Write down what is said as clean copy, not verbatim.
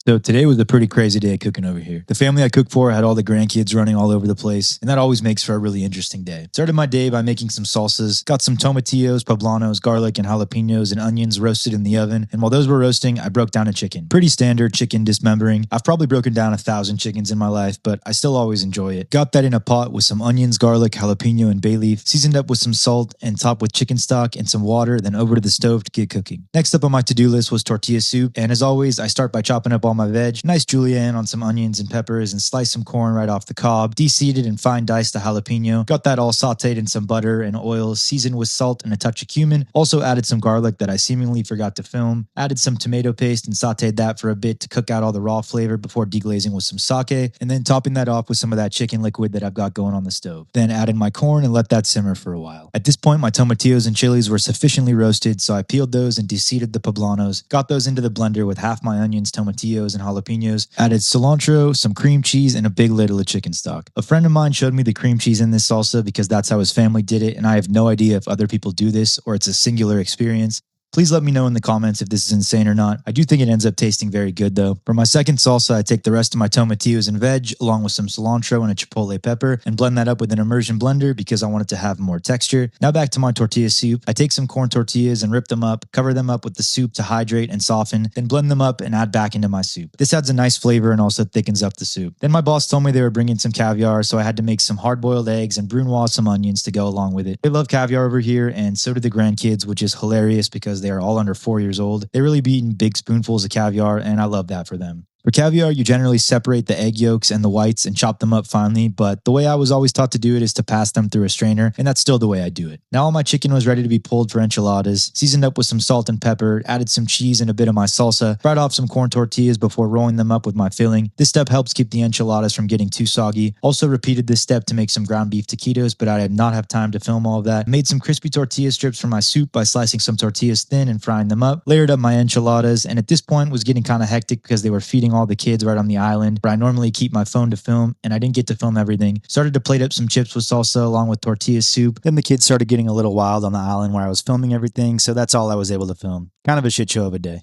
So today was a pretty crazy day cooking over here. The family I cooked for had all the grandkids running all over the place, and that always makes for a really interesting day. Started my day by making some salsas, got some tomatillos, poblanos, garlic, and jalapenos and onions roasted in the oven, and while those were roasting, I broke down a chicken. Pretty standard chicken dismembering. I've probably broken down 1,000 chickens in my life, but I still always enjoy it. Got that in a pot with some onions, garlic, jalapeno, and bay leaf, seasoned up with some salt, and topped with chicken stock and some water, then over to the stove to get cooking. Next up on my to-do list was tortilla soup, and as always, I start by chopping up all my veg, nice julienne on some onions and peppers, and slice some corn right off the cob, de-seeded and fine diced a jalapeno, got that all sauteed in some butter and oil, seasoned with salt and a touch of cumin, also added some garlic that I seemingly forgot to film, added some tomato paste and sauteed that for a bit to cook out all the raw flavor before deglazing with some sake, and then topping that off with some of that chicken liquid that I've got going on the stove. Then added my corn and let that simmer for a while. At this point, my tomatillos and chilies were sufficiently roasted, so I peeled those and de-seeded the poblanos, got those into the blender with half my onions, tomatillos, and jalapenos, added cilantro, some cream cheese, and a big ladle of chicken stock. A friend of mine showed me the cream cheese in this salsa because that's how his family did it, and I have no idea if other people do this or it's a singular experience. Please let me know in the comments if this is insane or not. I do think it ends up tasting very good though. For my second salsa, I take the rest of my tomatillos and veg, along with some cilantro and a chipotle pepper, and blend that up with an immersion blender because I want it to have more texture. Now back to my tortilla soup. I take some corn tortillas and rip them up, cover them up with the soup to hydrate and soften, then blend them up and add back into my soup. This adds a nice flavor and also thickens up the soup. Then my boss told me they were bringing some caviar, so I had to make some hard-boiled eggs and brunoise some onions to go along with it. They love caviar over here, and so do the grandkids, which is hilarious because they are all under 4 years old. They really be eating big spoonfuls of caviar, and I love that for them. For caviar, you generally separate the egg yolks and the whites and chop them up finely, but the way I was always taught to do it is to pass them through a strainer, and that's still the way I do it. Now all my chicken was ready to be pulled for enchiladas, seasoned up with some salt and pepper, added some cheese and a bit of my salsa, fried off some corn tortillas before rolling them up with my filling. This step helps keep the enchiladas from getting too soggy. Also repeated this step to make some ground beef taquitos, but I did not have time to film all of that. Made some crispy tortilla strips for my soup by slicing some tortillas thin and frying them up, layered up my enchiladas, and at this point was getting kind of hectic because they were feeding all the kids right on the island where I normally keep my phone to film, and I didn't get to film everything. Started to plate up some chips with salsa along with tortilla soup. Then the kids started getting a little wild on the island where I was filming everything, so that's all I was able to film. Kind of a shit show of a day.